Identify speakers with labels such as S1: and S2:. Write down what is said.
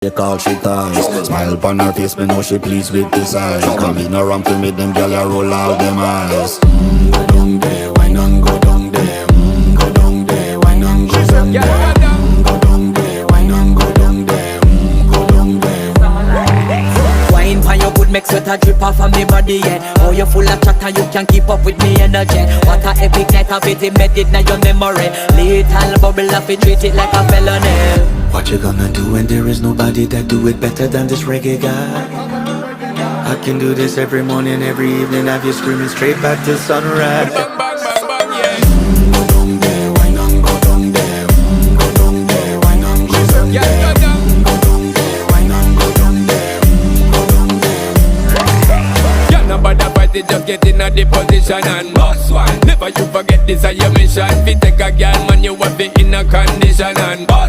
S1: They call she ties. Smile upon her face, me know she pleased with this eyes. Come in around to me, them gyal a roll out them eyes. Go down there, why not go down there? Go down there, why not go down there? Go down there, why not go down there? Go down there.
S2: Wine pan your good, make sweat a drip off of me body, yeah. Oh, you full of chatter, you can't keep up with me energy. What a epic night of it, embedded in your memory. Little bubble of it, treat it like a felony.
S1: What you gonna do when there is nobody that do it better than this reggae guy? I can do this every morning, every evening, have you screaming straight back to sunrise.
S3: Bang, bang, bang, bang, yeah.
S1: Go down there, why not go down there? Go down there, why not go down there?
S3: Yeah, go down.
S1: Go down there, why not go down there? Go down there.
S3: Yeah, nobody fight it, just get in a the position and boss one. Never you forget this is your mission. If you take a girl, man, you have it in a condition.